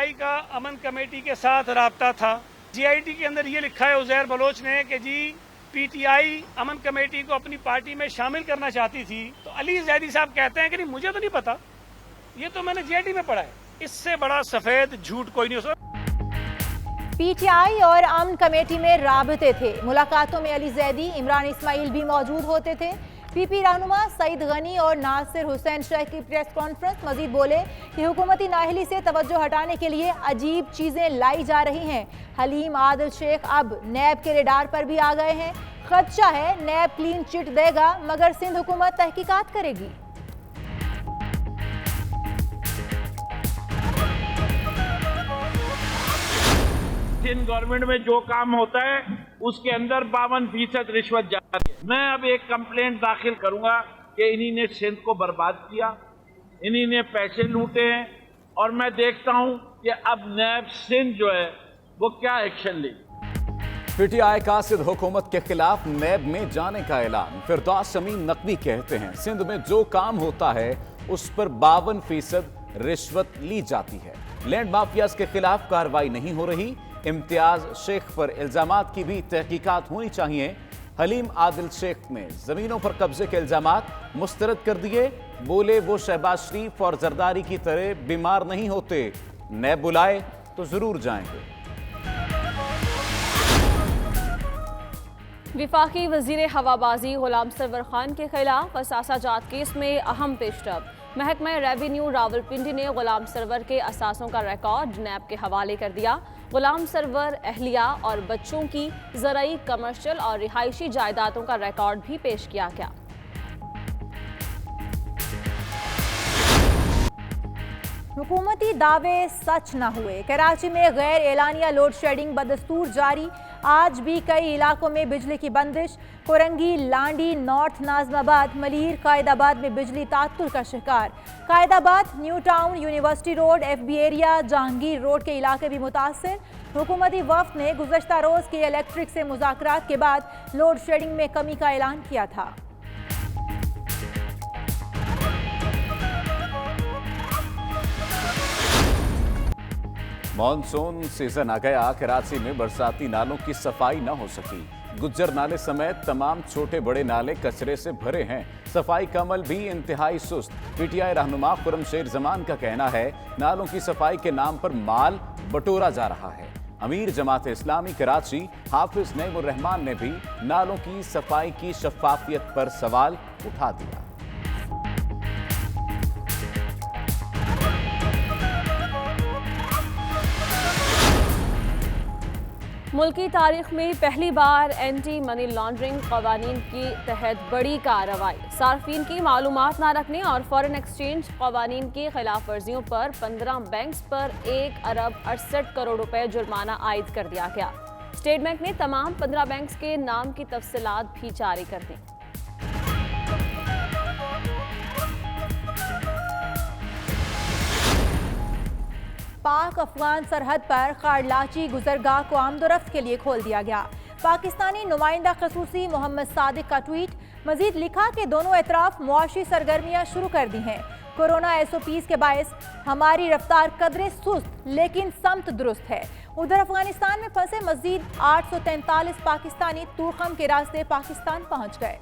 PTI का अमन committee के साथ राब्ता था। GIT के अंदर ये लिखा है उज़ैर बलोच ने कि जी PTI अमन कमेटी को अपनी पार्टी में शामिल करना चाहती थी। तो अली जैदी साहब कहते हैं कि नहीं मुझे तो नहीं पता, ये तो मैंने GIT में पढ़ा है। इससे बड़ा सफेद झूठ कोई नहीं हो सकता। PTI और अमन कमेटी में राबते थे। मुलाकातों में अली जैदी, इमरान इस्माइल भी मौजूद होते थे। PP रहनुमा सईद गनी और नासिर हुसैन शेख की प्रेस कॉन्फ्रेंस। मजीद बोले कि हुकूमती नाअहली से तवज्जो हटाने के लिए अजीब चीजें लाई जा रही हैं। हलीम आदिल शेख अब नैब के रेडार पर भी आ गए हैं। खदशा है नैब क्लीन चिट देगा मगर सिंध हुकूमत तहकीकात करेगी। सिंध गवर्नमेंट में जो काम होता है उसके अंदर 52% रिश्वत जा रही है। मैं अब एक कंप्लेंट दाखिल करूंगा कि इन्हीं ने सिंध को बर्बाद किया, इन्हीं ने पैसे लूटे हैं और मैं देखता हूं कि अब नैब सिंध जो है वो क्या एक्शन ले। PTI का सिंध हुकूमत के खिलाफ नैब में जाने का ऐलान। फिरदौस शमीम नकवी कहते हैं सिंध में जो काम होता है उस पर 52% रिश्वत ली जाती है। लैंड माफियाज के खिलाफ कार्रवाई नहीं हो रही। इम्तियाज शेख पर इल्जामात की भी तहकीकात होनी चाहिए। हलीम आदिल शेख ने जमीनों पर कब्जे के इल्जामात मुस्तरद कर दिए। बोले वो शहबाज शरीफ और जरदारी की तरह बीमार नहीं होते, नैब बुलाए तो जरूर जाएंगे। विफाकी वजीर हवाबाजी गुलाम सरवर खान के खिलाफ असासा जात केस में अहम पेशरफ। महकमा रेवेन्यू रावलपिंडी ने गुलाम सरवर के असासों का रिकॉर्ड नैब के हवाले कर दिया। गुलाम सरवर अहलिया और बच्चों की ज़राई, कमर्शियल और रिहायशी जायदादों का रिकॉर्ड भी पेश किया गया। हुकूमती दावे सच न हुए। कराची में गैर एलानिया लोड शेडिंग बदस्तूर जारी। आज भी कई इलाकों में बिजली की बंदिश। कोरंगी, लांडी, नॉर्थ नाजमाबाद, मलीर, कायदाबाद में बिजली तात्तुल का शिकार। Qaidabad, new town, university road, FB area, Jahangir road के इलाके भी मुतासर। हुकूमती वफ्द ने गुज़श्ता रोज के इलेक्ट्रिक से मुज़ाकरात के बाद लोड शेडिंग में कमी का ऐलान किया था। मॉनसून सीजन आ गया। कराची में बरसाती नालों की सफाई न हो सकी। गुज्जर नाले समेत तमाम छोटे बड़े नाले कचरे से भरे हैं। सफाई का अमल भी इंतहाई सुस्त। PTI रहनुमा खुर्रमशेर जमान का कहना है नालों की सफाई के नाम पर माल बटोरा जा रहा है। अमीर जमात इस्लामी कराची हाफिज नईमुर रहमान ने भी नालों की सफाई की शफाफियत पर सवाल उठा दिया। मुल्की तारीख में पहली बार एंटी मनी लॉन्ड्रिंग कवानीन के तहत बड़ी कार्रवाई। सार्फिन की मालूमात ना रखने और फॉरेन एक्सचेंज कवानीन की खिलाफ वर्जियों पर 15 बैंक्स पर 1 अरब 68 करोड़ रुपए जुर्माना आयद कर दिया गया। स्टेट बैंक ने तमाम 15 बैंक्स के नाम की तफसीलात भी जारी कर दी। पाक अफगान सरहद पर खारलाची गुजरगाह को आमदोरफ्त के लिए खोल दिया गया। पाकिस्तानी नुमाइंदा खसूसी मोहम्मद सादिक का ट्वीट। मजीद लिखा कि दोनों एतराफ मुआशी सरगर्मियां शुरू कर दी हैं। कोरोना SOPs के बायस हमारी रफ्तार कदरे सुस्त लेकिन समत दुरुस्त है। उधर अफगानिस्तान में फंसे मजीद 843 पाकिस्तानी तुर्कम के रास्ते पाकिस्तान पहुंच गए।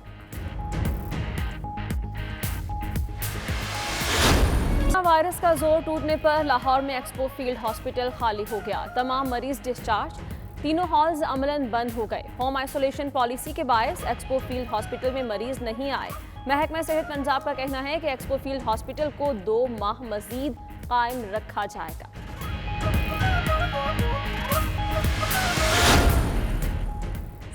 वायरस का जोर टूटने पर लाहौर में एक्सपो फील्ड हॉस्पिटल खाली हो गया। तमाम मरीज डिस्चार्ज। तीनों हॉल्स अमलन बंद हो गए। होम आइसोलेशन पॉलिसी के बायस एक्सपो फील्ड हॉस्पिटल में मरीज नहीं आए। महकमा सेहत पंजाब का कहना है कि एक्सपो फील्ड हॉस्पिटल को 2 माह मजीद कायम रखा जाएगा।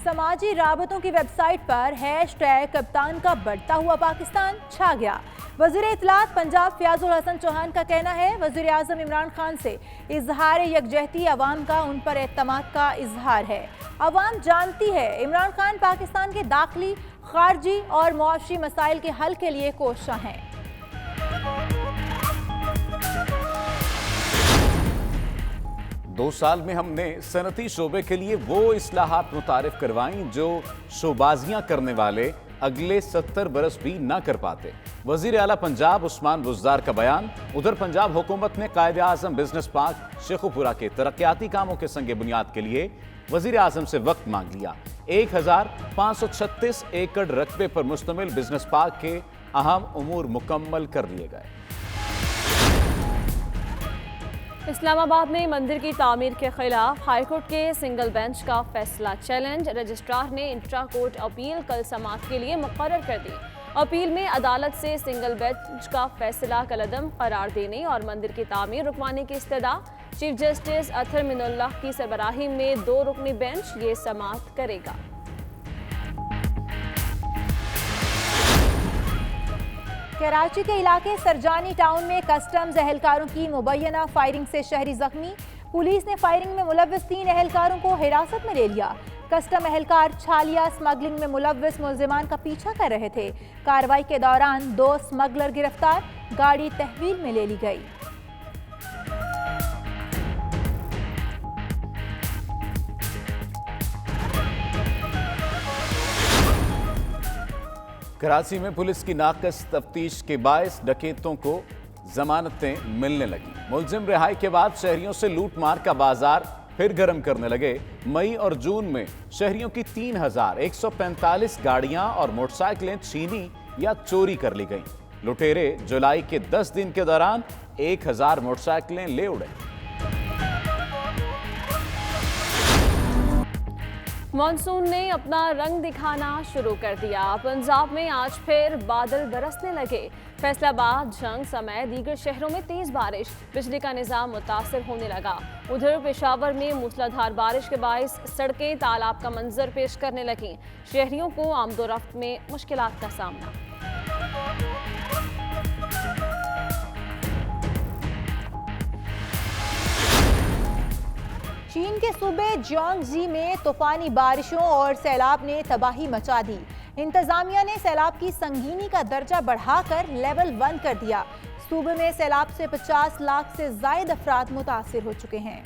समाजी राबतों की वेबसाइट पर हैशटैग कप्तान का बढ़ता हुआ पाकिस्तान छा गया। वज़ीर इत्तलात पंजाब फयाजुल हसन चौहान का कहना है वज़ीर आज़म इमरान खान से इजहार यकजहती अवाम का उन पर एतमाद का इजहार है। अवाम जानती है इमरान खान पाकिस्तान के दाखिली, खारजी और मुआशी मसाइल के हल के लिए कोशिश हैं। 2 साल में हमने सनती शोबे के लिए वो इस्लाहात मुतारिफ करवाई जो शोबाजियां करने वाले अगले 70 बरस भी ना कर पाते। वजीर आला पंजाब उस्मान बुज़दार का बयान। उधर पंजाब हुकूमत ने कायदे आज़म बिजनेस पार्क शेखुपुरा के तरक्याती कामों के संगे बुनियाद के लिए वजीर आज़म से वक्त मांग लिया। 1536 एकड़ रकबे पर मुश्तमिल बिजनेस पार्क के अहम उमूर मुकम्मल कर लिए गए। इस्लामाबाद में मंदिर की तामीर के खिलाफ हाईकोर्ट के सिंगल बेंच का फैसला चैलेंज। रजिस्ट्रार ने इंट्रा कोर्ट अपील कल समाअत के लिए मुकर्रर कर दी। अपील में अदालत से सिंगल बेंच का फैसला कलअदम करार देने और मंदिर की तामीर रुकवाने की इस्तदा। चीफ जस्टिस अतर मिनुल्लाह की सरबराही में 2 रुकनी बेंच ये समाअत करेगा। कराची के इलाके सरजानी टाउन में कस्टम्स एहलकारों की मुबैना फायरिंग से शहरी जख्मी। पुलिस ने फायरिंग में मुलव्विस 3 एहलकारों को हिरासत में ले लिया। कस्टम एहलकार छालिया स्मगलिंग में मुलव्विस मुलजिमान का पीछा कर रहे थे। कार्रवाई के दौरान 2 स्मगलर गिरफ्तार, गाड़ी तहवील में ले ली गई। कराची में पुलिस की नाकस तफ्तीश के बायस डकैतों को जमानतें मिलने लगी। मुलजिम रिहाई के बाद शहरियों से लूटमार का बाजार फिर गर्म करने लगे। मई और जून में शहरियों की 3145 गाड़ियां और मोटरसाइकिलें छीनी या चोरी कर ली गईं। लुटेरे जुलाई के 10 दिन के दौरान 1000 मोटरसाइकिलें ले उड़े। मॉनसून ने अपना रंग दिखाना शुरू कर दिया। पंजाब में आज फिर बादल बरसने लगे। फैसलाबाद, जंग समेत दीगर शहरों में तेज बारिश, बिजली का निजाम मुतासर होने लगा। उधर पेशावर में मूसलाधार बारिश के बायस सड़कें तालाब का मंजर पेश करने लगीं। शहरियों को आमदोरफ्त में मुश्किलात का सामना। चीन के सूबे जियांगजी में तूफानी बारिशों और सैलाब ने तबाही मचा दी। इंतजामिया ने सैलाब की संगीनी का दर्जा बढ़ाकर लेवल 1 कर दिया। सूबे में सैलाब से 50 लाख से जायद अफराद मुतासिर हो चुके हैं।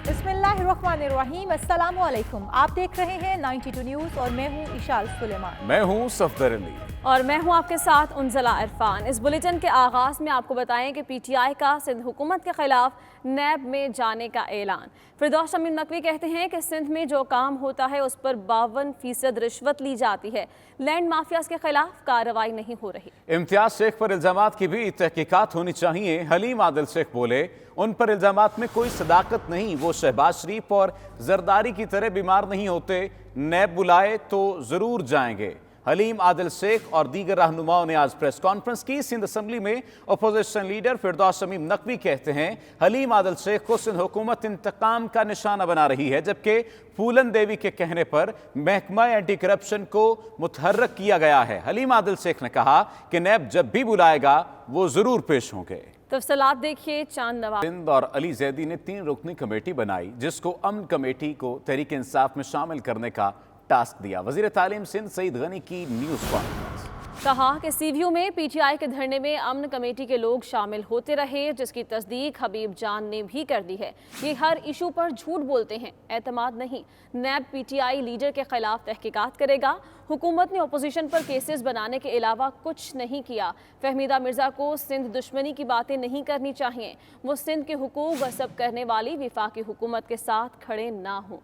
बिस्मिल्लाहिर्रहमानिर्रहीम, अस्सलाम वालेकुम। आप देख रहे हैं 92 न्यूज़ और मैं हूं इशाल सुलेमान। मैं हूं सफदर अली और मैं हूं आपके साथ उनजला इरफान। इस बुलेटिन के आगाज में आपको बताएं कि पीटीआई का सिंध हुकूमत के खिलाफ नैब में जाने का ऐलान। फिरदौस शमीम नकवी कहते हैं कि सिंध में जो काम होता है उस पर 52% रिश्वत ली जाती है। लैंड माफियाज के खिलाफ कार्रवाई नहीं हो रही। इम्तियाज शेख पर इल्जामात की भी तहकीकात होनी चाहिए। हलीम आदिल शेख बोले, उन पर इल्जामात में कोई सदाकत नहीं। वो शहबाज शरीफ और जरदारी की तरह बीमार नहीं होते। नैब बुलाए तो जरूर जाएंगे। हलीम आदिल शेख और दीगर रहनुमाओं ने आज प्रेस कॉन्फ्रेंस की। सिंध असम्बली में अपोजिशन लीडर फिरदौस शमीम नकवी कहते हैं हलीम आदिल शेख को सिंध हुकूमत इंतकाम का निशाना बना रही है, जबकि फूलन देवी के कहने पर महकमा एंटी करप्शन को मुतहर्रक किया गया है। हलीम आदिल शेख ने कहा कि नैब जब भी बुलाएगा वो जरूर पेश होंगे। तफसीलात देखिए चांद नवाब। सिंध और अली जैदी ने 3 रुकनी कमेटी बनाई, जिसको अमन कमेटी को तहरीक इंसाफ में शामिल करने का टास्क दिया। वजीर तालीम सिंध सईद गनी की न्यूज़ कॉन्फ्रेंस। कहा कि सीवीयू में पीटीआई के धरने में अमन कमेटी के लोग शामिल होते रहे, जिसकी तस्दीक हबीब जान ने भी कर दी है। ये हर इशू पर झूठ बोलते हैं, एतमाद नहीं। नैब पीटीआई लीडर के खिलाफ तहकीकात करेगा। हुकूमत ने अपोजिशन पर केसेस बनाने के अलावा कुछ नहीं किया। फहमीदा मिर्जा को सिंध दुश्मनी की बातें नहीं करनी चाहिए। वो सिंध के हुकूक गसब करने वाली विफाकी हुकूमत के साथ खड़े ना हों।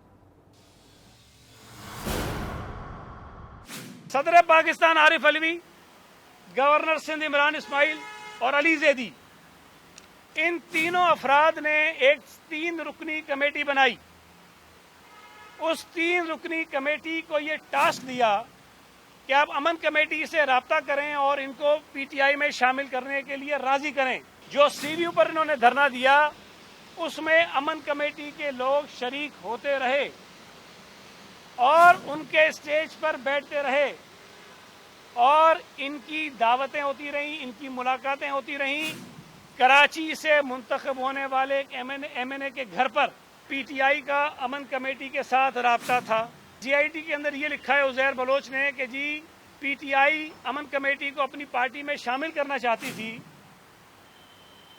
सदर पाकिस्तान आरिफ अलवी, गवर्नर सिंध इमरान इस्माइल और अली जैदी, इन तीनों अफराद ने एक 3 रुकनी कमेटी बनाई। उस 3 रुकनी कमेटी को ये टास्क दिया कि आप अमन कमेटी से राब्ता करें और इनको पीटीआई में शामिल करने के लिए राजी करें। जो सीवीयू पर इन्होंने धरना दिया उसमें अमन कमेटी के लोग शरीक होते रहे और उनके स्टेज पर बैठते रहे और इनकी दावतें होती रहीं, इनकी मुलाकातें होती रहीं। कराची से मुंतखब होने वाले एक एमएनए के घर पर पीटीआई का अमन कमेटी के साथ राब्ता था। जीआईटी के अंदर ये लिखा है उज़ैर बलोच ने कि जी पीटीआई अमन कमेटी को अपनी पार्टी में शामिल करना चाहती थी।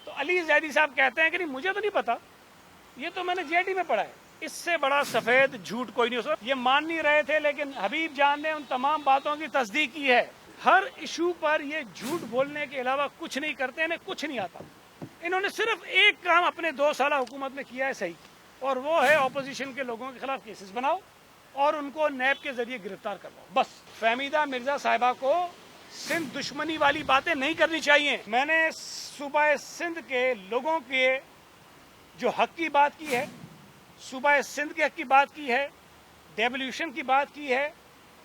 तो अली जैदी साहब कहते हैं कि नहीं मुझे तो नहीं पता, ये तो मैंने जीआईटी में पढ़ा है। इससे बड़ा सफेद झूठ कोई नहीं हो सकता। ये मान नहीं रहे थे, लेकिन हबीब जान ने उन तमाम बातों की तस्दीक की है। हर इशू पर ये झूठ बोलने के अलावा कुछ नहीं करते, इन्हें कुछ नहीं आता। इन्होंने सिर्फ एक काम अपने 2 साल हुकूमत में किया है सही, और वो है ऑपोजिशन के लोगों के खिलाफ केसेस बनाओ और उनको नैब के जरिए गिरफ्तार करवाओ। बस फहमीदा मिर्जा साहिबा को सिंध दुश्मनी वाली बातें नहीं करनी चाहिए। मैंने सूबा सिंध के लोगों के जो हक की बात की है, सूबा सिंध के हक की बात की है, डेवल्यूशन की बात की है,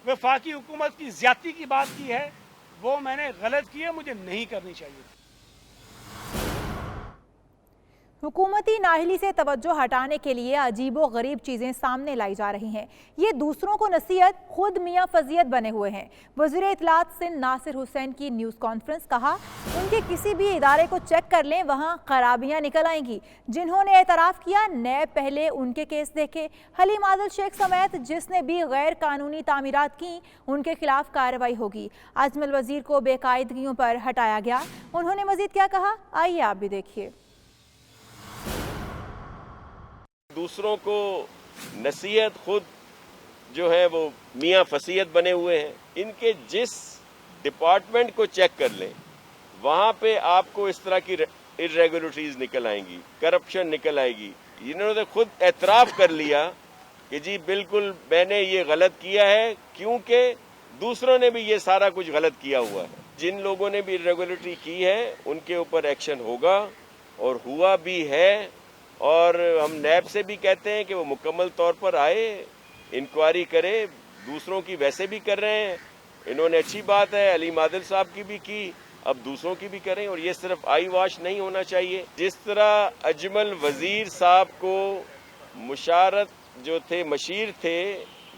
वफाकी हुकूमत की ज्यादती की बात की है, वो मैंने गलत की है, मुझे नहीं करनी चाहिए। हुकूमती नाअहली से तवज्जो हटाने के लिए अजीबो गरीब चीज़ें सामने लाई जा रही हैं। ये दूसरों को नसीहत, खुद मियाँ फजीयत बने हुए हैं। वज़ीर इत्तलात सिंध नासिर हुसैन की न्यूज़ कॉन्फ्रेंस, कहा उनके किसी भी इदारे को चेक कर लें, वहाँ खराबियाँ निकल आएंगी। जिन्होंने एतराफ़ किया नैब पहले उनके केस देखे। हलीम आदिल शेख समेत जिसने भी गैर कानूनी तामीरात की उनके खिलाफ कार्रवाई होगी। अजमल वज़ीर को बेकायदगियों पर हटाया गया। उन्होंने मज़ीद क्या कहा, आइए आप भी देखिए। दूसरों को नसीहत, खुद जो है वो मियाँ फसीयत बने हुए हैं। इनके जिस डिपार्टमेंट को चेक कर लें वहाँ पे आपको इस तरह की इर्रेगुलरिटीज निकल आएंगी, करप्शन निकल आएगी। इन्होंने खुद एतराफ़ कर लिया कि जी बिल्कुल मैंने ये गलत किया है, क्योंकि दूसरों ने भी ये सारा कुछ गलत किया हुआ है। जिन लोगों ने भी इर्रेगुलरिटी की है उनके ऊपर एक्शन होगा और हुआ भी है। और हम नैब से भी कहते हैं कि वो मुकम्मल तौर पर आए, इंक्वायरी करे। दूसरों की वैसे भी कर रहे हैं, इन्होंने अच्छी बात है, हलीम आदिल साहब की भी की, अब दूसरों की भी करें। और ये सिर्फ आई वॉश नहीं होना चाहिए। जिस तरह अजमल वजीर साहब को मुशारत जो थे, मशीर थे,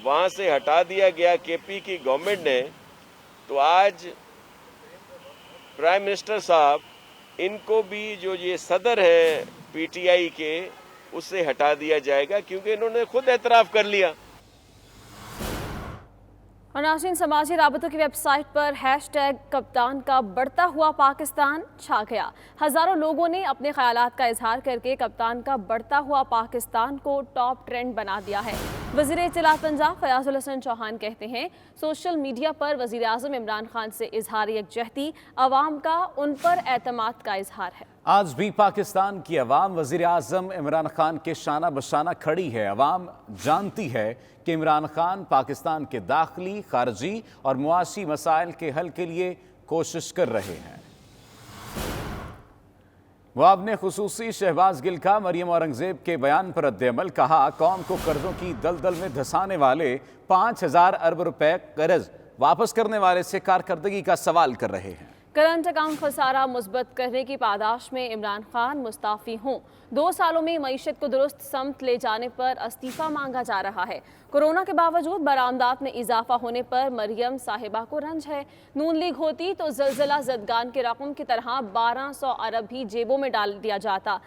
वहाँ से हटा दिया गया केपी की गवर्नमेंट ने, तो आज प्राइम मिनिस्टर साहब इनको भी जो ये सदर है पीटीआई के, उससे हटा दिया जाएगा, क्योंकि इन्होंने खुद एतराफ़ कर लिया। और नाज़रीन, समाजी राबतों की वेबसाइट पर हैशटैग कप्तान का बढ़ता हुआ पाकिस्तान छा गया। हज़ारों लोगों ने अपने ख्यालात का इजहार करके कप्तान का बढ़ता हुआ पाकिस्तान को टॉप ट्रेंड बना दिया है। वज़ीर इत्तलात पंजाब फयाजुल हसन चौहान कहते हैं सोशल मीडिया पर वज़ीर आज़म इमरान खान से इजहार यकजहती अवाम का उन पर एतमाद का इजहार है। आज भी पाकिस्तान की अवाम वज़ीर आज़म इमरान खान के शाना बशाना खड़ी है। अवाम जानती है कि इमरान खान पाकिस्तान के दाखिली, खारजी और मुआशी मसाइल के हल के लिए कोशिश कर रहे हैं। वहाब ने खुसूसी शहबाज गिल का मरियम औरंगजेब के बयान पर रद्द-ए-अमल, कहा कौम को कर्जों की दलदल में धंसाने वाले 5,000 अरब रुपए कर्ज वापस करने वाले से कारकर्दगी का सवाल कर रहे हैं। करंट अकाउंट खसारा मुस्बत करने की पादाश में इमरान खान मुस्ताफी हों। 2 सालों में मईशत को दुरुस्त समत ले जाने पर इस्तीफा मांगा जा रहा है। कोरोना के बावजूद बरामदात में इजाफा होने पर मरियम साहिबा को रंज है। नून लीग होती तो ज़लज़ला ज़दगान के रकम की तरह 1200 अरब भी जेबों में डाल दिया जाता।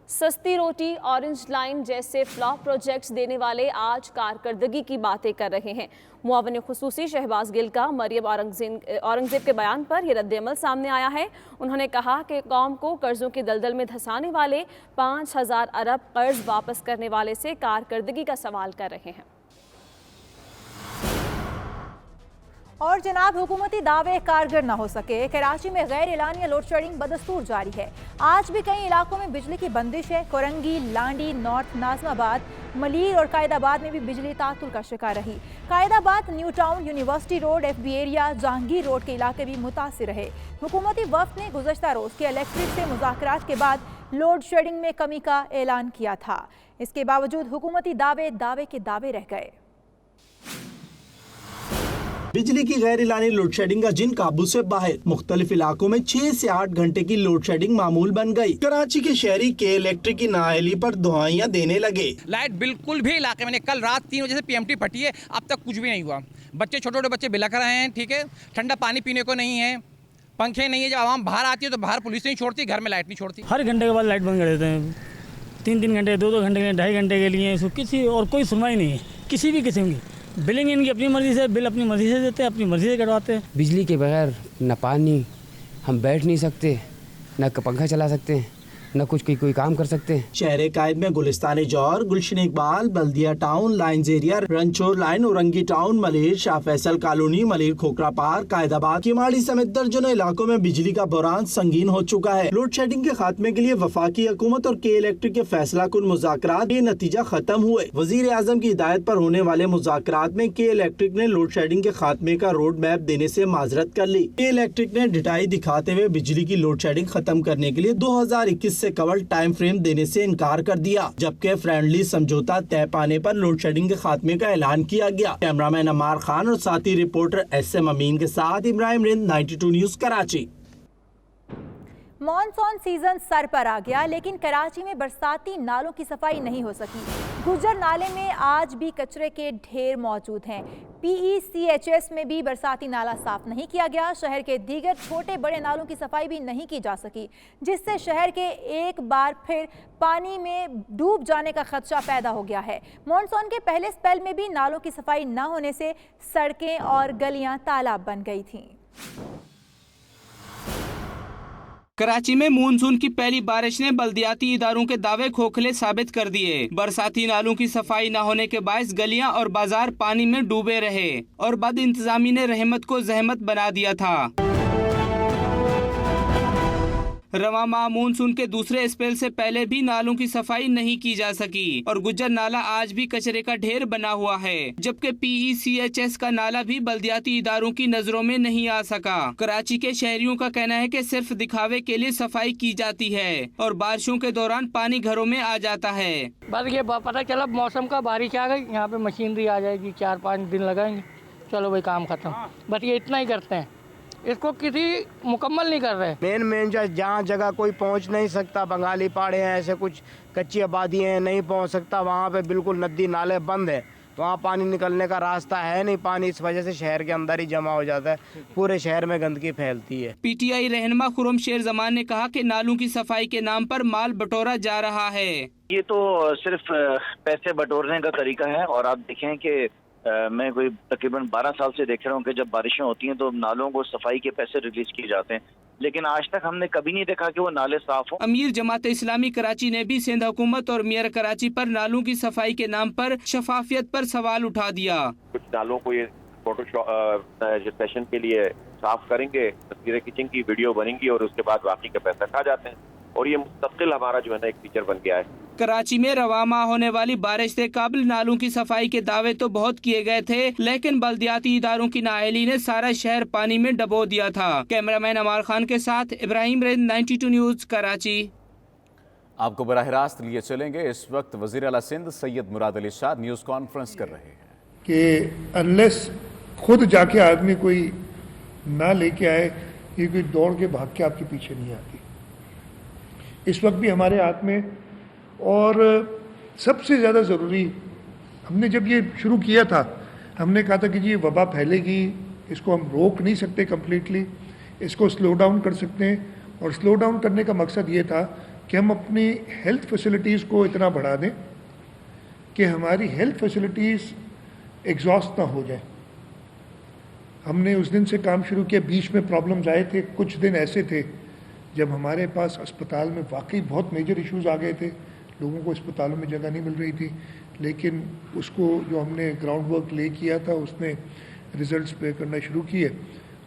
सस्ती रोटी, ऑरेंज लाइन जैसे फ्लॉप प्रोजेक्ट्स देने वाले आज कारकर्दगी की बातें कर रहे हैं। मुआविन खुसूसी शहबाज गिल का मरियम औरंगजेब के बयान पर यह रद्द-ए-अमल सामने आया है। उन्होंने कहा कि कौम को कर्जों के दलदल में धंसाने वाले 5,000 अरब कर्ज वापस करने वाले से कारकर्दगी का सवाल कर रहे हैं। और जनाब, हुकूमती दावे कारगर न हो सके। कराची में गैर एलानिया लोड शेडिंग बदस्तूर जारी है। आज भी कई इलाकों में बिजली की बंदिश है। कोरंगी, लांडी, नॉर्थ नाज़िमाबाद, मलीर और कायदाबाद में भी बिजली तातुल का शिकार रही। Qaidabad, new town, university road, FB area, Jahangir road के इलाके भी मुतासिर रहे। हुकूमती वफ्द ने गुज़श्ता रोज के इलेक्ट्रिक से मुज़ाकरात के बाद लोड शेडिंग में कमी का ऐलान किया था। इसके बावजूद हुकूमती दावे के दावे रह गए। बिजली की गैर एलानी लोड शेडिंग का जिन काबू से बाहर, मुख्तलिफ इलाकों में 6 से 8 घंटे की लोड शेडिंग मामूल बन गई। कराची के शहरी के इलेक्ट्रिक की नाअहली पर दुआइयां देने लगे। लाइट बिल्कुल भी इलाके में, कल रात 3 बजे से PMT फटी है, अब तक कुछ भी नहीं हुआ। बच्चे, छोटे छोटे बच्चे बिलख रहे हैं, ठीक है, ठंडा पानी पीने को नहीं है, पंखे नहीं है। जब आवाम बाहर आती है तो बाहर पुलिस नहीं छोड़ती, घर में लाइट नहीं छोड़ती। हर घंटे के बाद लाइट बंद कर देते हैं। 3 घंटे 2 घंटे के लिए 2.5 घंटे के लिए इसको किसी और कोई सुनवाई नहीं है किसी भी किस्म की। बिलिंग इनकी अपनी मर्जी से, बिल अपनी मर्जी से देते हैं, अपनी मर्जी से कटवाते हैं। बिजली के बगैर न पानी, हम बैठ नहीं सकते, न पंखा चला सकते हैं, न कुछ कोई काम कर सकते हैं। शहर कायद में Gulistan Jauhar, Gulshan Iqbal, Baldia town, Lines area, Ranchore line, Orangi town, Malir, Shah Faisal colony, Malir Khokhra park, Quaidabad, Keamari समेत दर्जनों इलाकों में बिजली का बहरान संगीन हो चुका है। लोड शेडिंग के खात्मे के लिए वफाकी हुकूमत और के इलेक्ट्रिक के फैसला कुन मुज़ाकरात के नतीजा खत्म हुए। वजीर आजम की हिदायत पर होने वाले मुज़ाकरात में के इलेक्ट्रिक ने लोड शेडिंग के खात्मे का रोड मैप देने से माजरत कर ली। के इलेक्ट्रिक ने डिटाई दिखाते हुए बिजली की लोड शेडिंग खत्म करने के लिए 2021 से कवर टाइम फ्रेम देने से इनकार कर दिया, जबकि फ्रेंडली समझौता तय पाने पर लोड शेडिंग के खात्मे का ऐलान किया गया। कैमरामैन अमार खान और साथी रिपोर्टर SM अमीन के साथ Ibrahim Rind, 92 news Karachi. Monsoon season sir पर आ गया, लेकिन कराची में बरसाती नालों की सफाई नहीं हो सकी। गुजर नाले में आज भी कचरे के ढेर मौजूद हैं। PECHS में भी बरसाती नाला साफ नहीं किया गया। शहर के दीगर छोटे बड़े नालों की सफाई भी नहीं की जा सकी, जिससे शहर के एक बार फिर पानी में डूब जाने का खदशा पैदा हो गया है। मॉनसून के पहले स्पेल में भी नालों की सफाई न होने से सड़कें और गलियां तालाब बन गई थीं। कराची में मानसून की पहली बारिश ने बल्दियाती इदारों के दावे खोखले साबित कर दिए। बरसाती नालों की सफाई न होने के बायस गलियां और बाजार पानी में डूबे रहे और बद इंतजामी ने रहमत को जहमत बना दिया था। रवां माह मानसून के दूसरे स्पेल से पहले भी नालों की सफाई नहीं की जा सकी और गुज्जर नाला आज भी कचरे का ढेर बना हुआ है, जबकि PECHS का नाला भी बल्दियाती इदारों की नजरों में नहीं आ सका। कराची के शहरियों का कहना है कि सिर्फ दिखावे के लिए सफाई की जाती है और बारिशों के दौरान पानी घरों में आ जाता है। बस ये पता चला मौसम का, बारिश आ गई, यहाँ पे मशीनरी आ जाएगी, 4-5 दिन लगाएंगे, चलो भाई काम खत्म। बस ये इतना ही करते हैं, इसको किसी मुकम्मल नहीं कर रहे। मेन जहाँ जगह कोई पहुँच नहीं सकता, बंगाली पहाड़े हैं, ऐसे कुछ कच्ची आबादी हैं, नहीं पहुँच सकता, वहाँ पे बिल्कुल नदी नाले बंद है, तो वहाँ पानी निकलने का रास्ता है नहीं। पानी इस वजह से शहर के अंदर ही जमा हो जाता है, पूरे शहर में गंदगी फैलती है। PTI रहनुमा खुरम शेर जमान ने कहा कि नालों की सफाई के नाम पर माल बटोरा जा रहा है। ये तो सिर्फ पैसे बटोरने का तरीका है। और आप देखें कि मैं कोई तकरीबन 12 साल से देख रहा हूँ कि जब बारिशें होती हैं तो नालों को सफाई के पैसे रिलीज किए जाते हैं, लेकिन आज तक हमने कभी नहीं देखा कि वो नाले साफ हो। अमीर जमात इस्लामी कराची ने भी सिंध हुकूमत और मेयर कराची पर नालों की सफाई के नाम पर शफाफियत पर सवाल उठा दिया। कुछ नालों को ये फोटो सेशन के लिए साफ करेंगे, तस्वीरें खींचेंगी, वीडियो बनेंगी और उसके बाद बाकी का पैसा खा जाते हैं और ये मुस्तकिल हमारा जो है ना एक फीचर बन गया है। कराची में रवा माह होने वाली बारिश से काबिल नालों की सफाई के दावे तो बहुत किए गए थे, लेकिन बल्दियाती इदारों की नाअहली ने सारा शहर पानी में डबो दिया था। कैमरामैन अमार खान के साथ इब्राहिम रिंद, 92 न्यूज कराची। आपको बराह रास्त लिए चलेंगे। इस वक्त वजीर आला सिंध सैयद मुराद अली शाह न्यूज कॉन्फ्रेंस कर रहे हैं कि अनलेस खुद जाके आदमी कोई ना लेके आए, ये कोई दौड़ के भाग के आपके पीछे नहीं आती। इस वक्त भी हमारे हाथ में, और सबसे ज़्यादा ज़रूरी, हमने जब ये शुरू किया था हमने कहा था कि जी वबा फैलेगी, इसको हम रोक नहीं सकते कम्प्लीटली, इसको स्लो डाउन कर सकते हैं। और स्लो डाउन करने का मकसद ये था कि हम अपनी हेल्थ फैसिलिटीज़ को इतना बढ़ा दें कि हमारी हेल्थ फैसिलिटीज़ एग्जॉस्ट ना हो जाए। हमने उस दिन से काम शुरू किया। बीच में प्रॉब्लम्स आए थे, कुछ दिन ऐसे थे जब हमारे पास अस्पताल में वाकई बहुत मेजर इश्यूज आ गए थे, लोगों को अस्पतालों में जगह नहीं मिल रही थी, लेकिन उसको जो हमने ग्राउंड वर्क ले किया था उसने रिजल्ट्स पे करना शुरू किए।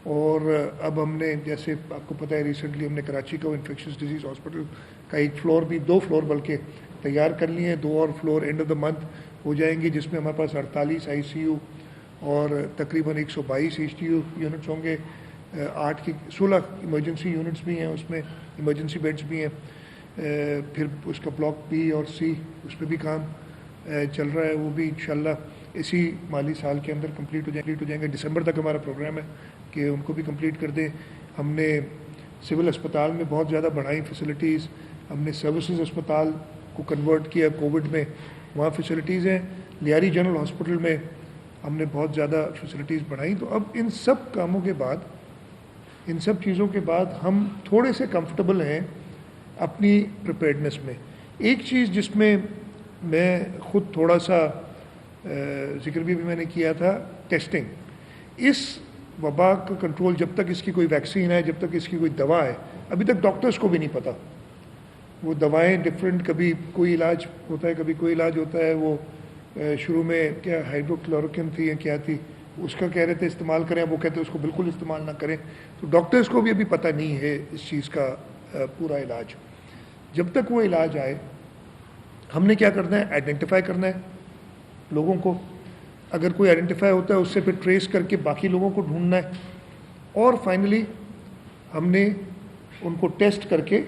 और अब हमने, जैसे आपको पता है, रिसेंटली हमने कराची को इन्फेक्शस डिजीज़ हॉस्पिटल का एक फ्लोर भी, 2 फ्लोर बल्कि तैयार कर लिए हैं। 2 और floor end of the month हो जाएंगे, जिसमें हमारे पास 48 ICU और तकरीबन 122 HTU यूनिट्स होंगे। 8 की 16 इमरजेंसी यूनिट्स भी हैं, उसमें इमरजेंसी बेड्स भी हैं। फिर उसका ब्लॉक B और C, उस पर भी काम चल रहा है, वो भी इंशाल्लाह इसी माली साल के अंदर कंप्लीट हो जाएंगे। दिसंबर तक हमारा प्रोग्राम है कि उनको भी कंप्लीट कर दें। हमने सिविल अस्पताल में बहुत ज़्यादा बढ़ाई फैसिलिटीज़, हमने सर्विसेज अस्पताल को कन्वर्ट किया कोविड में, वहाँ फैसिलिटीज़ हैं। लियारी जनरल हॉस्पिटल में हमने बहुत ज़्यादा फैसिलिटीज़ बढ़ाई। तो अब इन सब कामों के बाद, इन सब चीज़ों के बाद हम थोड़े से कंफर्टेबल हैं अपनी प्रिपेयर्डनेस में एक चीज़ जिसमें मैं खुद थोड़ा सा जिक्र भी मैंने किया था, टेस्टिंग। इस वबा का कंट्रोल, जब तक इसकी कोई वैक्सीन है, जब तक इसकी कोई दवा है, अभी तक डॉक्टर्स को भी नहीं पता। वो दवाएं डिफरेंट, कभी कोई इलाज होता है, कभी कोई इलाज होता है। वो शुरू में क्या हाइड्रोक्लोरोक्विन थी या क्या थी, उसका कह रहे थे इस्तेमाल करें, वो कहते हैं उसको बिल्कुल इस्तेमाल ना करें। तो डॉक्टर्स को भी अभी पता नहीं है इस चीज़ का पूरा इलाज। जब तक वो इलाज आए, हमने क्या करना है, आइडेंटिफाई करना है लोगों को। अगर कोई आइडेंटिफाई होता है, उससे फिर ट्रेस करके बाकी लोगों को ढूंढना है, और फाइनली हमने उनको टेस्ट करके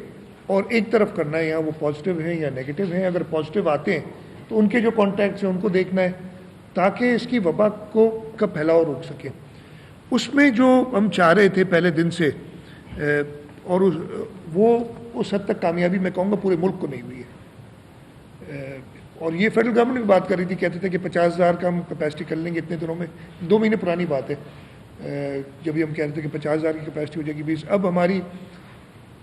और एक तरफ करना है, यहाँ वो पॉजिटिव हैं या नेगेटिव हैं। अगर पॉजिटिव आते हैं तो उनके जो कॉन्टैक्ट्स हैं उनको देखना है, ताकि इसकी वबा को का फैलाव रोक सके। उसमें जो हम चाह रहे थे पहले दिन से, और वो उस हद तक कामयाबी मैं कहूँगा पूरे मुल्क को नहीं हुई है। और ये फेडरल गवर्नमेंट भी बात कर रही थी, कहते थे कि 50,000 का हम कैपेसिटी कर लेंगे इतने दिनों में। 2 महीने पुरानी बात है, जब भी हम कह रहे थे कि 50,000 की कैपेसिटी हो जाएगी 20। अब हमारी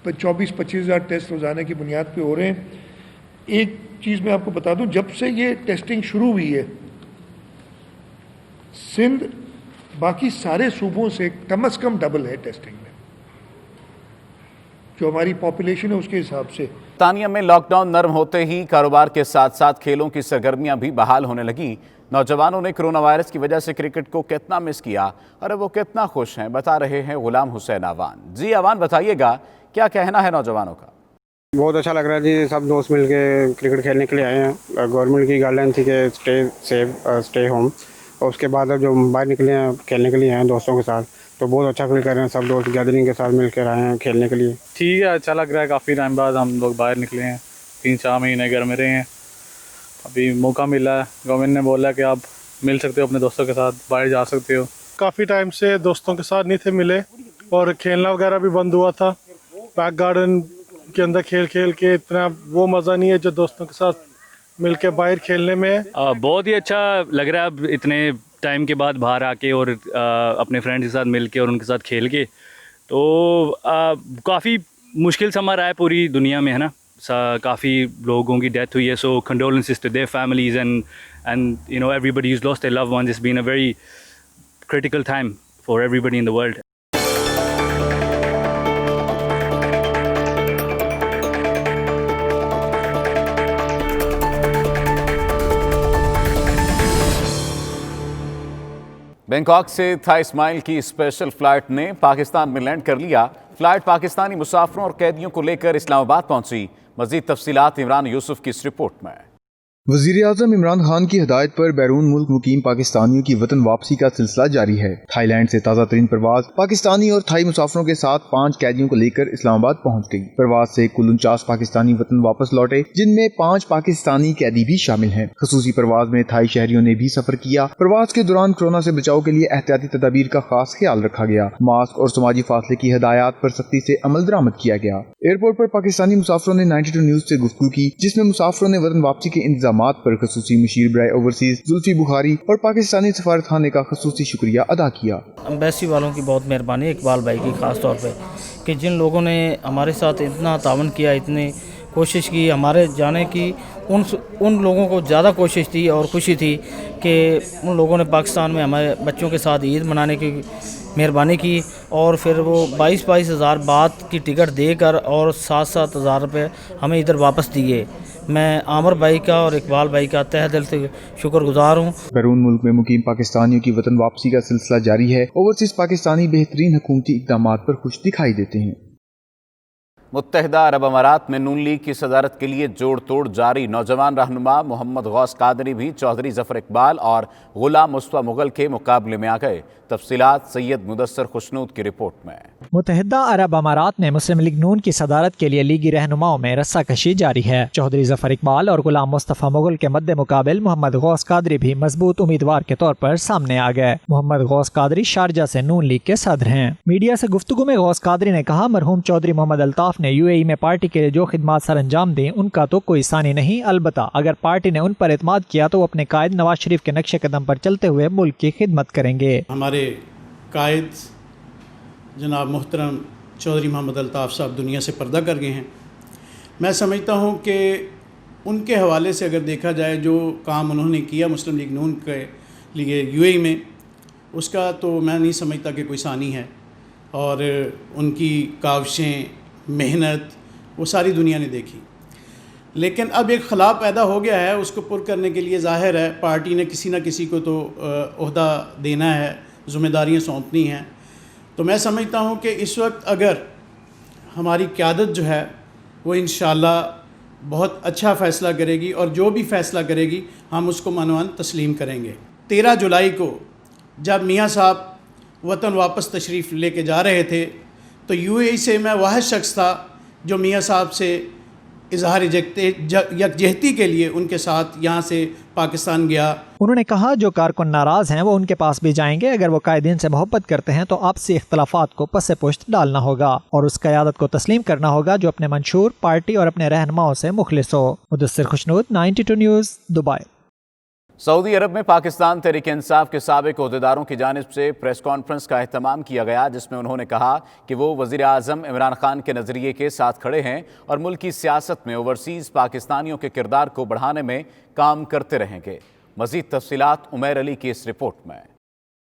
24-25,000 टेस्ट रोज़ाना की बुनियाद पे हो रहे हैं। एक चीज़ मैं आपको बता दूं, जब से ये टेस्टिंग शुरू हुई है, सिंध बाकी सारे सूबों से कम डबल है टेस्टिंग में, जो हमारी पॉपुलेशन है उसके हिसाब से। तानिया में लॉकडाउन नरम होते ही कारोबार के साथ साथ खेलों की सरगर्मियां भी बहाल होने लगी। नौजवानों ने कोरोना वायरस की वजह से क्रिकेट को कितना मिस किया और अब वो कितना खुश हैं, बता रहे हैं गुलाम हुसैन आवान। जी आवान, बताइएगा क्या कहना है नौजवानों का? बहुत अच्छा लग रहा है जी, सब दोस्त मिल के क्रिकेट खेलने के लिए आए हैं। गवर्नमेंट की गाइडलाइन थी कि स्टे सेफ, स्टे होम, और उसके बाद अब जो बाहर निकले हैं खेलने के लिए आए हैं दोस्तों के साथ, तो बहुत अच्छा फील कर रहे हैं। सब दोस्त गैदरिंग के साथ मिल कर आए हैं खेलने के लिए। ठीक है, अच्छा लग रहा है। काफ़ी टाइम बाद हम लोग बाहर निकले हैं, 3-4 महीने घर में रहे हैं, अभी मौका मिला है। गवर्नमेंट ने बोला कि आप मिल सकते हो अपने दोस्तों के साथ, बाहर जा सकते हो। काफ़ी टाइम से दोस्तों के साथ नहीं थे मिले, और खेलना वगैरह भी बंद हुआ था। बैक गार्डन के अंदर खेल के इतना वो मज़ा नहीं है जो दोस्तों के साथ मिल के बाहर खेलने में। बहुत ही अच्छा लग रहा है अब इतने टाइम के बाद बाहर आके और अपने फ्रेंड्स के साथ मिल के और उनके साथ खेल के। तो काफ़ी मुश्किल समा रहा है पूरी दुनिया में, है ना। काफ़ी लोगों की डेथ हुई है, so condolences to their families and you know everybody is lost their loved ones. It's been a very critical time for everybody in the world. Bangkok से था इस्माइल की स्पेशल फ्लाइट ने पाकिस्तान में लैंड कर लिया। फ्लाइट पाकिस्तानी मुसाफिरों और कैदियों को लेकर इस्लामाबाद पहुंची। मजीद तफसीलात इमरान यूसुफ की इस रिपोर्ट में। वज़ीर-ए-आज़म इमरान खान की हिदायत पर बैरून मुल्क मुकीम पाकिस्तानियों की वतन वापसी का सिलसिला जारी है। थाईलैंड से ताज़ा तरीन परवाज पाकिस्तानी और थाई मुसाफिरों के साथ 5 कैदियों को लेकर इस्लामाबाद पहुंच गई। परवाज से कुल 49 पाकिस्तानी वतन वापस लौटे, जिनमें 5 पाकिस्तानी कैदी भी शामिल हैं। खसूसी परवाज में थाई शहरियों ने भी सफर किया। परवाज के दौरान कोरोना से बचाव के लिए एहतियाती तदाबीर का खास ख्याल रखा गया। मास्क और समाजी फासले की हिदायत पर सख्ती से अमल दरामद किया गया। एयरपोर्ट पर पाकिस्तानी मुसाफिरों ने 92 न्यूज से गुफ्तगू की, जिसमें मुसाफिरों ने वतन वापसी के इंतजामात पर खसूसी मुशीर बराए ओवरसीज जुल्फी बुखारी और पाकिस्तानी सफारत खाने का खसूसी शुक्रिया अदा किया। एम्बेसी वालों की बहुत मेहरबानी, इकबाल भाई की खास तौर पे, कि जिन लोगों ने हमारे साथ इतना तावन किया, इतनी कोशिश की हमारे जाने की। उन लोगों को ज़्यादा कोशिश थी और खुशी थी कि उन लोगों ने पाकिस्तान में हमारे बच्चों के साथ ईद मनाने की मेहरबानी की, और फिर वो 22-22 हज़ार बात की टिकट देकर और 7-7 हज़ार रुपये हमें इधर वापस दिए। मैं आमर भाई का और इकबाल भाई का तहे दिल से शुक्रगुजार हूँ। बैरून मुल्क में मुकीम पाकिस्तानियों की वतन वापसी का सिलसिला जारी है। ओवरसीज पाकिस्तानी बेहतरीन हुकूमती इक़दामात पर खुश दिखाई देते हैं। मुत्तहिदा अरब अमारात में नून लीग की सदारत के लिए जोड़ तोड़ जारी। नौजवान रहनुमा मोहम्मद गौस कादरी भी चौधरी जफर इकबाल और गुलाम मुस्तफा मुगल के मुकाबले में आ गए। तफसीलात सैयद मुदस्सर खुशनूद की रिपोर्ट में। मुत्तहिदा अरब अमारात में मुस्लिम लीग नून की सदारत के लिए लीगी रहनुमाओं में रस्साकशी जारी है। चौधरी जफर इकबाल और गुलाम मुस्तफा मुगल के मद्दे मुकाबिल मोहम्मद गौस कादरी भी मजबूत उम्मीदवार के तौर पर सामने आ गए। मोहम्मद गौस कादरी शारजा से नून लीग के सदर हैं। मीडिया से गुफ्तगू में गौस कादरी ने कहा, मरहूम चौधरी मोहम्मद अल्ताफ ने यूएई में पार्टी के लिए जो खिदमात सर अंजाम दी, उनका तो कोई सानी नहीं। अलबत्ता अगर पार्टी ने उन पर एतमाद किया तो वो अपने कायद नवाज शरीफ के नक्शे कदम पर चलते हुए मुल्क की खिदमत करेंगे। हमारे कायद जनाब मोहतरम चौधरी मोहम्मद अल्ताफ साहब दुनिया से पर्दा कर गए हैं। मैं समझता हूँ कि ان کے حوالے سے اگر دیکھا جائے جو کام انہوں نے کیا مسلم لیگ نون کے لیے UAE میں، اس کا تو میں نہیں سمجھتا کہ کوئی ثانی ہے، اور ان کی کاوشیں، محنت وہ ساری دنیا نے دیکھی. لیکن اب ایک خلا پیدا ہو گیا ہے، اس کو پر کرنے کے لیے ظاہر ہے پارٹی نے کسی نہ کسی کو تو عہدہ دینا ہے، ذمہ داریاں سونپنی ہیں. تو میں سمجھتا ہوں کہ اس وقت اگر ہماری قیادت جو ہے وہ انشاءاللہ بہت اچھا فیصلہ کرے گی، اور جو بھی فیصلہ کرے گی ہم اس کو منوان تسلیم کریں گے. 13 جولائی کو جب میاں صاحب وطن واپس تشریف لے کے جا رہے تھے تو UAE سے میں واحد شخص تھا جو میاں صاحب سے اظہار یکجہتی کے لیے ان کے ساتھ یہاں سے پاکستان گیا. انہوں نے کہا جو کارکن ناراض ہیں وہ ان کے پاس بھی جائیں گے، اگر وہ قائدین سے محبت کرتے ہیں تو آپسی اختلافات کو پس پشت ڈالنا ہوگا اور اس قیادت کو تسلیم کرنا ہوگا جو اپنے منشور، پارٹی اور اپنے رہنماؤں سے مخلص ہو. Mudassir Khushnood, 92 news, Dubai. Saudi عرب میں پاکستان تحریک انصاف کے سابق عہدیداروں کی جانب سے پریس کانفرنس کا اہتمام کیا گیا، جس میں انہوں نے کہا کہ وہ وزیر اعظم عمران خان کے نظریے کے ساتھ کھڑے ہیں اور ملکی سیاست میں اوورسیز پاکستانیوں کے کردار کو بڑھانے میں کام کرتے رہیں گے. مزید تفصیلات عمیر علی کی اس رپورٹ میں.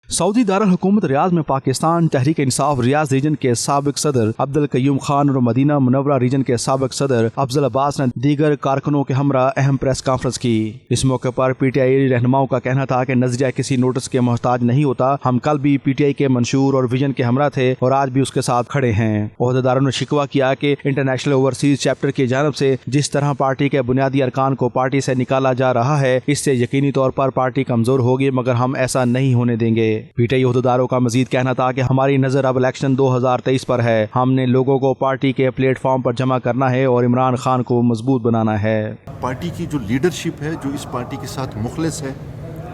سعودی دارالحکومت ریاض میں پاکستان تحریک انصاف ریاض ریجن کے سابق صدر عبدالقیوم خان اور مدینہ منورہ ریجن کے سابق صدر افضل عباس نے دیگر کارکنوں کے ہمراہ اہم پریس کانفرنس کی. اس موقع پر PTI رہنماؤں کا کہنا تھا کہ نظریہ کسی نوٹس کے محتاج نہیں ہوتا. ہم کل بھی PTI کے منشور اور ویژن کے ہمراہ تھے اور آج بھی اس کے ساتھ کھڑے ہیں. عہدیداروں نے شکوہ کیا کہ انٹرنیشنل اوورسیز چیپٹر کی جانب سے جس طرح پارٹی کے بنیادی ارکان کو پارٹی سے نکالا جا رہا ہے، اس سے یقینی طور پر پارٹی کمزور ہوگی، مگر ہم ایسا نہیں ہونے دیں گے. PTI عہدیداروں کا مزید کہنا تھا کہ ہماری نظر اب الیکشن 2023 پر ہے. ہم نے لوگوں کو پارٹی کے پلیٹ فارم پر جمع کرنا ہے اور عمران خان کو مضبوط بنانا ہے. پارٹی کی جو لیڈرشپ ہے، جو اس پارٹی کے ساتھ مخلص ہے،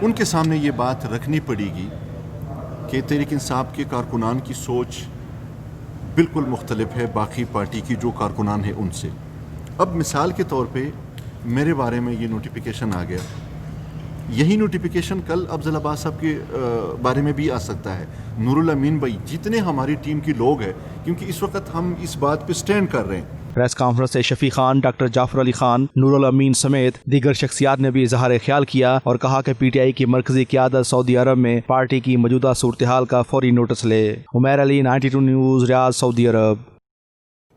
ان کے سامنے یہ بات رکھنی پڑے گی کہ تحریک انصاف کے کارکنان کی سوچ بالکل مختلف ہے باقی پارٹی کی جو کارکنان ہیں ان سے. اب مثال کے طور پہ میرے بارے میں یہ نوٹیفیکیشن آ گیا، یہی نوٹیفیکیشن کل افضل عباس صاحب کے بارے میں بھی آ سکتا ہے. نور الامین بھائی، جتنے ہماری ٹیم کے لوگ ہیں، کیونکہ اس وقت ہم اس بات پہ سٹینڈ کر رہے ہیں. پریس کانفرنس سے شفیع خان، ڈاکٹر جعفر علی خان، نور الامین سمیت دیگر شخصیات نے بھی اظہار خیال کیا اور کہا کہ PTI کی مرکزی قیادت سعودی عرب میں پارٹی کی موجودہ صورتحال کا فوری نوٹس لے. عمیر علی، 92 نیوز، ریاض، سعودی عرب.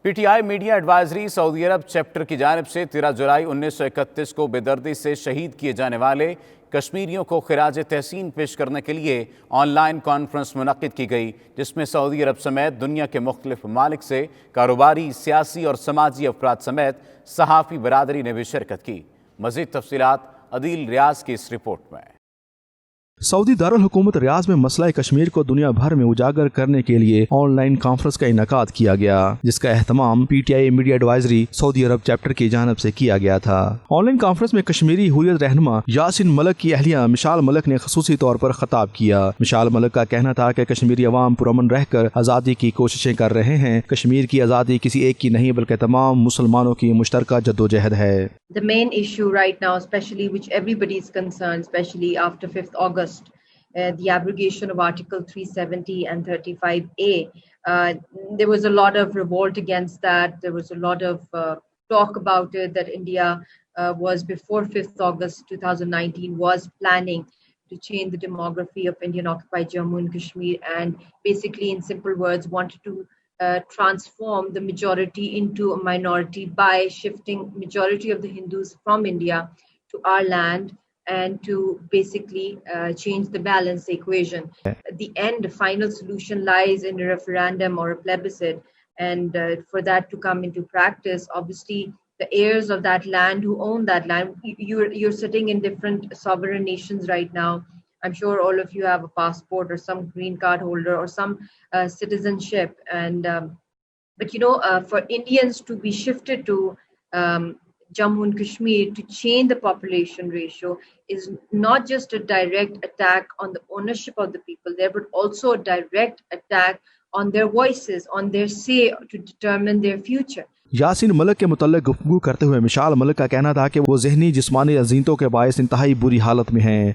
PTI میڈیا ایڈوائزری سعودی عرب چیپٹر کی جانب سے 13 جولائی 1931 کو بے دردی سے شہید کیے جانے والے کشمیریوں کو خراج تحسین پیش کرنے کے لیے آن لائن کانفرنس منعقد کی گئی، جس میں سعودی عرب سمیت دنیا کے مختلف ممالک سے کاروباری، سیاسی اور سماجی افراد سمیت صحافی برادری نے بھی شرکت کی. مزید تفصیلات عدیل ریاض کی اس رپورٹ میں. سعودی دارالحکومت ریاض میں مسئلہ کشمیر کو دنیا بھر میں اجاگر کرنے کے لیے آن لائن کانفرنس کا انعقاد کیا گیا، جس کا اہتمام PTI میڈیا ایڈوائزری سعودی عرب چیپٹر کی جانب سے کیا گیا تھا. آن لائن کانفرنس میں کشمیری حریت رہنما یاسین ملک کی اہلیہ مشال ملک نے خصوصی طور پر خطاب کیا. مشال ملک کا کہنا تھا کہ کشمیری عوام پرامن رہ کر آزادی کی کوششیں کر رہے ہیں. کشمیر کی آزادی کسی ایک کی نہیں بلکہ تمام مسلمانوں کی مشترکہ جدوجہد ہے. The main issue right now, especially which everybody is concerned, especially after 5th August, the abrogation of Article 370 and 35A, there was a lot of revolt against that. There was a lot of talk about it, that India was before 5th August 2019 was planning to change the demography of Indian occupied Jammu and Kashmir, and basically in simple words wanted to transform the majority into a minority by shifting majority of the Hindus from India to our land and to basically change the balance equation. The end final solution lies in a referendum or a plebiscite, and for that to come into practice, obviously the heirs of that land who own that land, you're sitting in different sovereign nations right now. I'm sure all of you have a passport or some green card holder or some citizenship, and but you know, for Indians to be shifted to Jammu and Kashmir to change the population ratio is not just a direct attack on the ownership of the people there, but also a direct attack on their voices, on their say to determine their future. Yasin Malik کے متعلق گفتگو کرتے ہوئے مشال ملک کا کہنا تھا کہ وہ ذہنی جسمانی اذیتوں کے باعث انتہائی بری حالت میں ہیں.